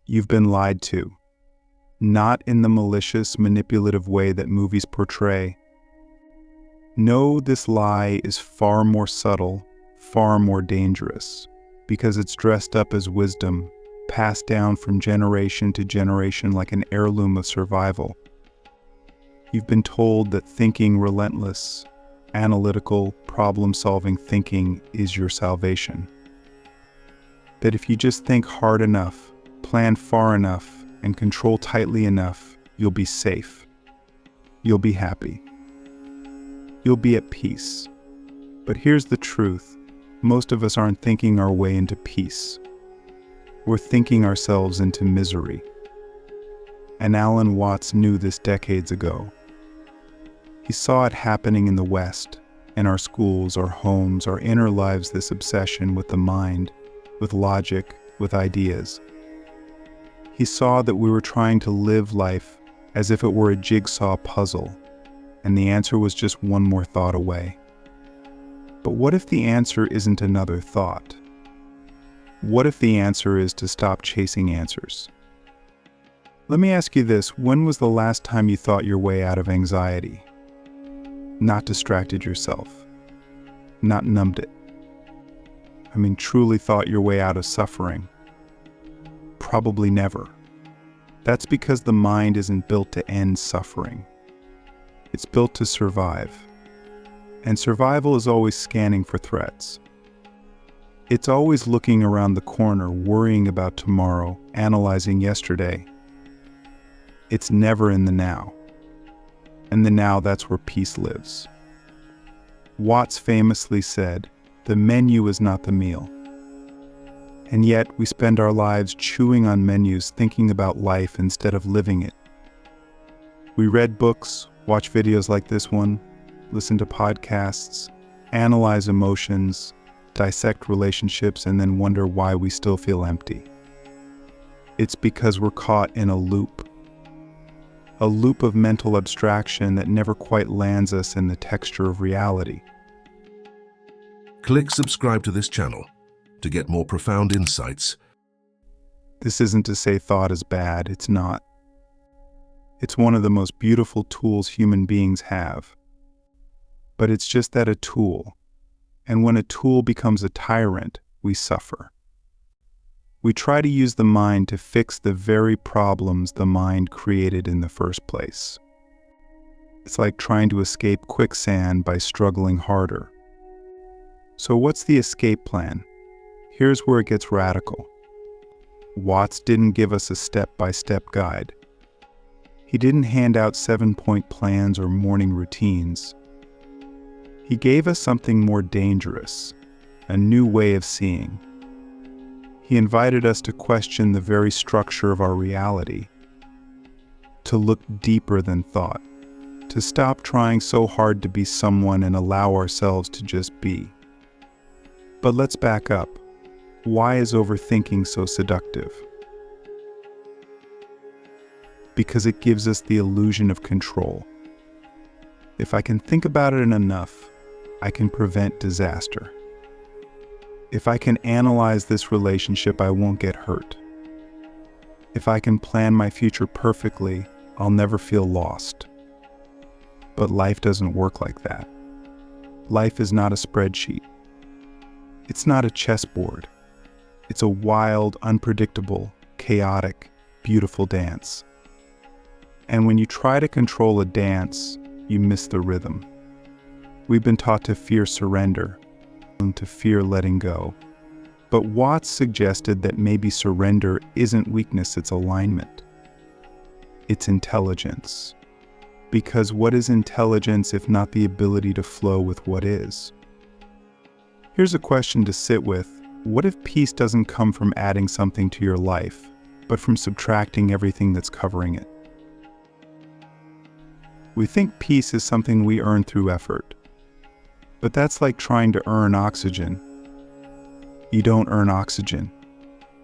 You've been lied to, not in the malicious, manipulative way that movies portray. No, this lie is far more subtle, far more dangerous, because it's dressed up as wisdom, passed down from generation to generation like an heirloom of survival. You've been told that thinking relentless, analytical, problem-solving thinking is your salvation. That if you just think hard enough, plan far enough, and control tightly enough, you'll be safe. You'll be happy. You'll be at peace. But here's the truth. Most of us aren't thinking our way into peace. We're thinking ourselves into misery. And Alan Watts knew this decades ago. He saw it happening in the West, in our schools, our homes, our inner lives, this obsession with the mind, with logic, with ideas. He saw that we were trying to live life as if it were a jigsaw puzzle, and the answer was just one more thought away. But what if the answer isn't another thought? What if the answer is to stop chasing answers? Let me ask you this, when was the last time you thought your way out of anxiety? Not distracted yourself, not numbed it. Truly thought your way out of suffering. Probably never. That's because the mind isn't built to end suffering. It's built to survive. And survival is always scanning for threats. It's always looking around the corner, worrying about tomorrow, analyzing yesterday. It's never in the now. And the now, that's where peace lives. Watts famously said, "The menu is not the meal." And yet, we spend our lives chewing on menus, thinking about life instead of living it. We read books, watch videos like this one, listen to podcasts, analyze emotions, dissect relationships, and then wonder why we still feel empty. It's because we're caught in a loop of mental abstraction that never quite lands us in the texture of reality. Click subscribe to this channel to get more profound insights. This isn't to say thought is bad, it's not. It's one of the most beautiful tools human beings have. But it's just that, a tool. And when a tool becomes a tyrant, we suffer. We try to use the mind to fix the very problems the mind created in the first place. It's like trying to escape quicksand by struggling harder. So what's the escape plan? Here's where it gets radical. Watts didn't give us a step-by-step guide. He didn't hand out 7-point plans or morning routines. He gave us something more dangerous, a new way of seeing. He invited us to question the very structure of our reality, to look deeper than thought, to stop trying so hard to be someone and allow ourselves to just be. But let's back up. Why is overthinking so seductive? Because it gives us the illusion of control. If I can think about it enough, I can prevent disaster. If I can analyze this relationship, I won't get hurt. If I can plan my future perfectly, I'll never feel lost. But life doesn't work like that. Life is not a spreadsheet. It's not a chessboard. It's a wild, unpredictable, chaotic, beautiful dance. And when you try to control a dance, you miss the rhythm. We've been taught to fear surrender, and to fear letting go. But Watts suggested that maybe surrender isn't weakness, it's alignment. It's intelligence. Because what is intelligence if not the ability to flow with what is? Here's a question to sit with. What if peace doesn't come from adding something to your life, but from subtracting everything that's covering it? We think peace is something we earn through effort. But that's like trying to earn oxygen. You don't earn oxygen.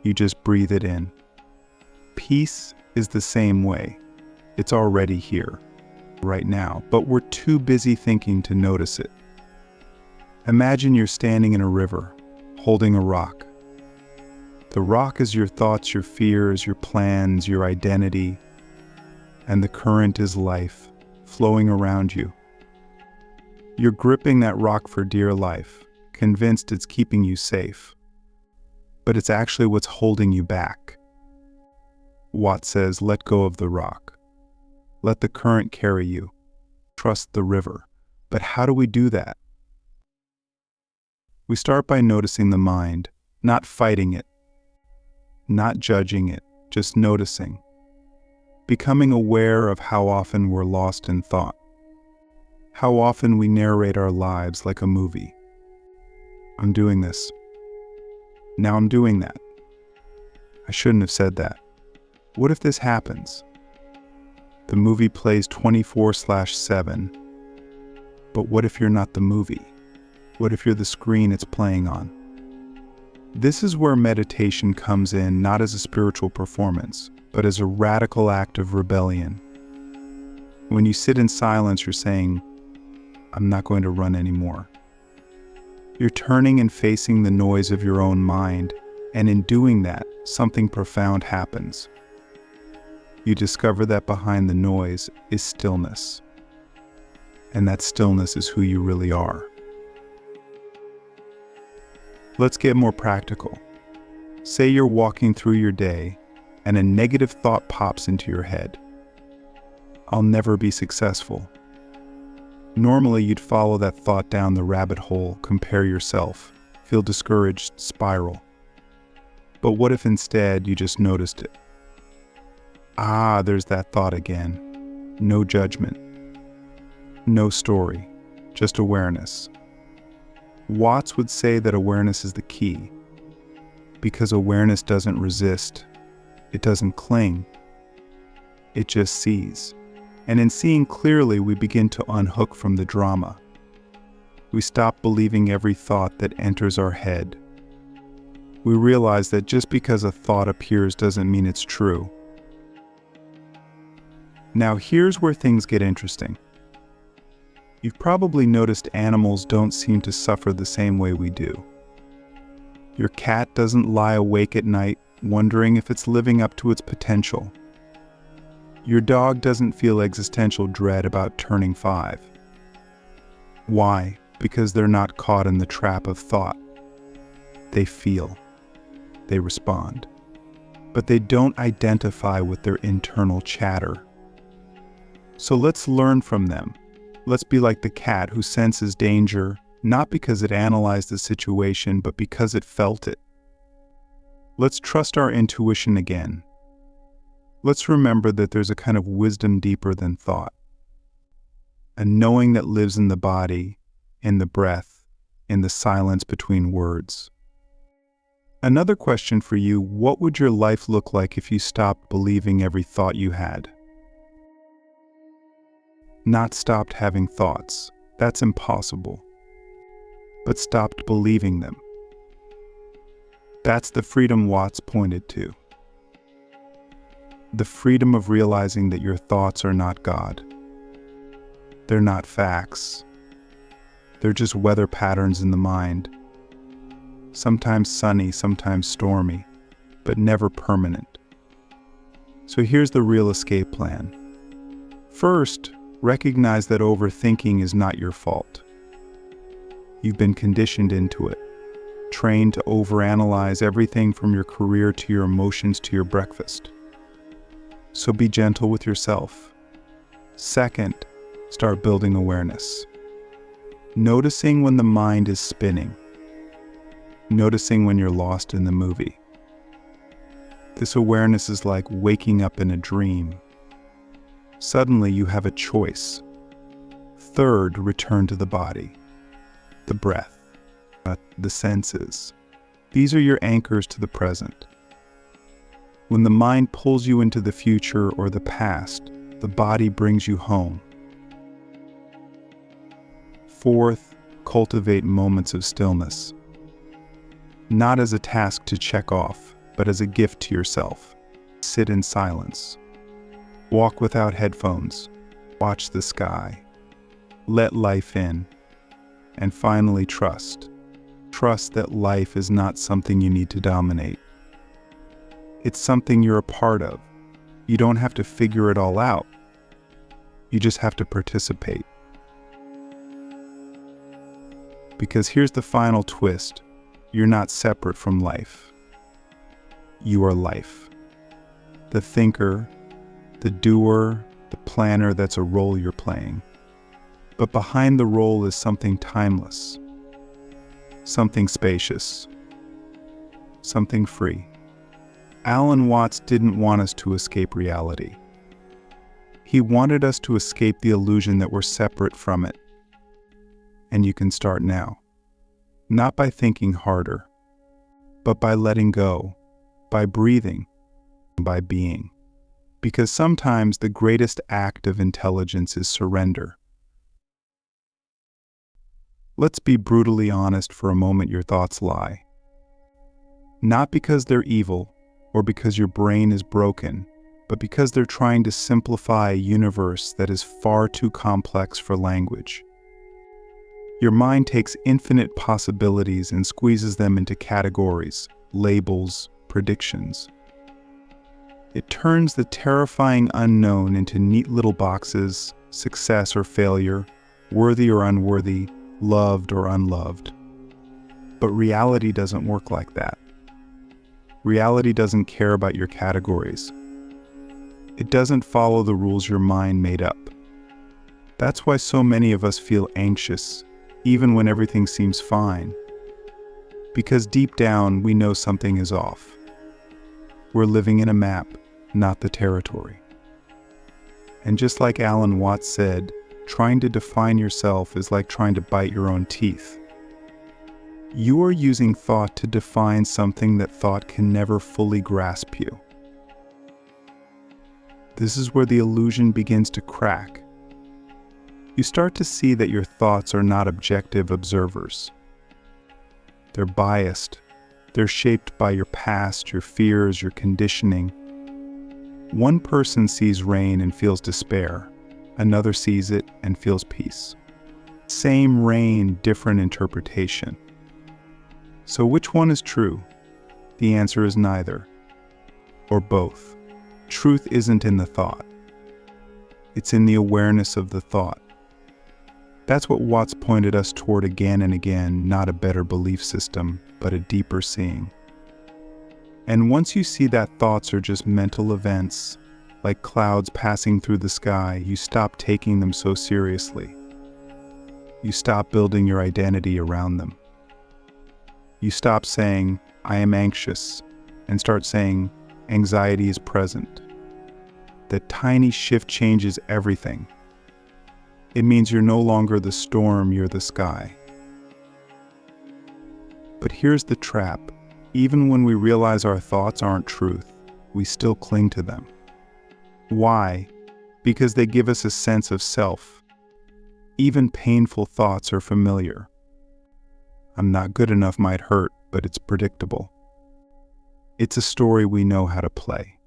You just breathe it in. Peace is the same way. It's already here, right now, but we're too busy thinking to notice it. Imagine you're standing in a river, holding a rock. The rock is your thoughts, your fears, your plans, your identity, and the current is life flowing around you. You're gripping that rock for dear life, convinced it's keeping you safe, but it's actually what's holding you back. Watt says, let go of the rock. Let the current carry you. Trust the river. But how do we do that? We start by noticing the mind, not fighting it, not judging it, just noticing. Becoming aware of how often we're lost in thought. How often we narrate our lives like a movie. I'm doing this. Now I'm doing that. I shouldn't have said that. What if this happens? The movie plays 24/7. But what if you're not the movie? What if you're the screen it's playing on? This is where meditation comes in, not as a spiritual performance, but as a radical act of rebellion. When you sit in silence, you're saying, I'm not going to run anymore. You're turning and facing the noise of your own mind, and in doing that, something profound happens. You discover that behind the noise is stillness. And that stillness is who you really are. Let's get more practical. Say you're walking through your day and a negative thought pops into your head. I'll never be successful. Normally you'd follow that thought down the rabbit hole, compare yourself, feel discouraged, spiral. But what if instead you just noticed it? There's that thought again. No judgment. No story, just awareness. Watts would say that awareness is the key, because awareness doesn't resist, it doesn't cling, it just sees. And in seeing clearly, we begin to unhook from the drama. We stop believing every thought that enters our head. We realize that just because a thought appears doesn't mean it's true. Now here's where things get interesting. You've probably noticed animals don't seem to suffer the same way we do. Your cat doesn't lie awake at night wondering if it's living up to its potential. Your dog doesn't feel existential dread about turning 5. Why? Because they're not caught in the trap of thought. They feel. They respond. But they don't identify with their internal chatter. So let's learn from them. Let's be like the cat who senses danger, not because it analyzed the situation, but because it felt it. Let's trust our intuition again. Let's remember that there's a kind of wisdom deeper than thought. A knowing that lives in the body, in the breath, in the silence between words. Another question for you, what would your life look like if you stopped believing every thought you had? Not stopped having thoughts. That's impossible. But stopped believing them. That's the freedom Watts pointed to. The freedom of realizing that your thoughts are not God. They're not facts. They're just weather patterns in the mind. Sometimes sunny, sometimes stormy, but never permanent. So here's the real escape plan. First, recognize that overthinking is not your fault. You've been conditioned into it, trained to overanalyze everything from your career to your emotions to your breakfast. So be gentle with yourself. Second, start building awareness. Noticing when the mind is spinning. Noticing when you're lost in the movie. This awareness is like waking up in a dream. Suddenly you have a choice. Third, return to the body, the breath, the senses. These are your anchors to the present. When the mind pulls you into the future or the past, the body brings you home. Fourth, cultivate moments of stillness. Not as a task to check off, but as a gift to yourself. Sit in silence. Walk without headphones. Watch the sky. Let life in. And finally, trust. Trust that life is not something you need to dominate. It's something you're a part of. You don't have to figure it all out. You just have to participate. Because here's the final twist. You're not separate from life. You are life. The thinker, the doer, the planner, that's a role you're playing. But behind the role is something timeless, something spacious, something free. Alan Watts didn't want us to escape reality. He wanted us to escape the illusion that we're separate from it. And you can start now. Not by thinking harder, but by letting go, by breathing, by being. Because sometimes the greatest act of intelligence is surrender. Let's be brutally honest for a moment. Your thoughts lie. Not because they're evil or because your brain is broken, but because they're trying to simplify a universe that is far too complex for language. Your mind takes infinite possibilities and squeezes them into categories, labels, predictions. It turns the terrifying unknown into neat little boxes: success or failure, worthy or unworthy, loved or unloved. But reality doesn't work like that. Reality doesn't care about your categories. It doesn't follow the rules your mind made up. That's why so many of us feel anxious, even when everything seems fine. Because deep down, we know something is off. We're living in a map, not the territory. And just like Alan Watts said, trying to define yourself is like trying to bite your own teeth. You are using thought to define something that thought can never fully grasp you. This is where the illusion begins to crack. You start to see that your thoughts are not objective observers. They're biased. They're shaped by your past, your fears, your conditioning. One person sees rain and feels despair. Another sees it and feels peace. Same rain, different interpretation. So which one is true? The answer is neither, or both. Truth isn't in the thought. It's in the awareness of the thought. That's what Watts pointed us toward again and again, not a better belief system, but a deeper seeing. And once you see that thoughts are just mental events, like clouds passing through the sky, you stop taking them so seriously. You stop building your identity around them. You stop saying, "I am anxious," and start saying, "Anxiety is present." That tiny shift changes everything. It means you're no longer the storm, you're the sky. But here's the trap. Even when we realize our thoughts aren't truth, we still cling to them. Why? Because they give us a sense of self. Even painful thoughts are familiar. "I'm not good enough" might hurt, but it's predictable. It's a story we know how to play.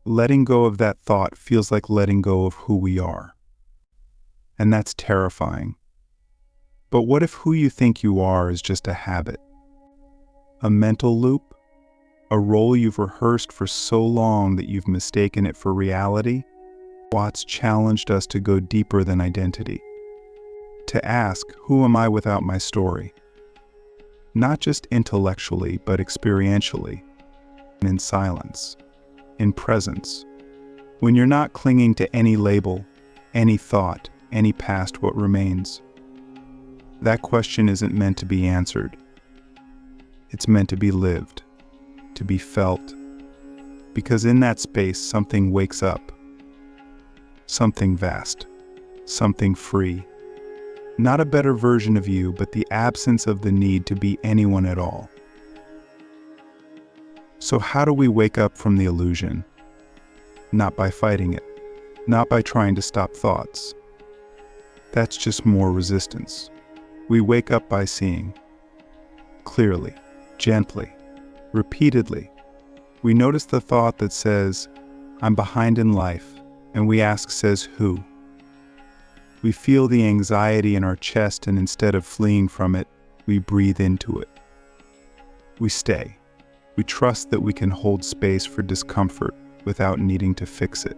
Letting go of that thought feels like letting go of who we are. And that's terrifying. But what if who you think you are is just a habit? A mental loop? A role you've rehearsed for so long that you've mistaken it for reality? Watts challenged us to go deeper than identity. To ask, who am I without my story? Not just intellectually, but experientially. In silence. In presence. When you're not clinging to any label, any thought, any past, what remains? That question isn't meant to be answered. It's meant to be lived, to be felt. Because in that space, something wakes up. Something vast. Something free. Not a better version of you, but the absence of the need to be anyone at all. So how do we wake up from the illusion? Not by fighting it. Not by trying to stop thoughts. That's just more resistance. We wake up by seeing. Clearly, gently, repeatedly. We notice the thought that says, "I'm behind in life," and we ask, says who? We feel the anxiety in our chest, and instead of fleeing from it, we breathe into it. We stay. We trust that we can hold space for discomfort without needing to fix it.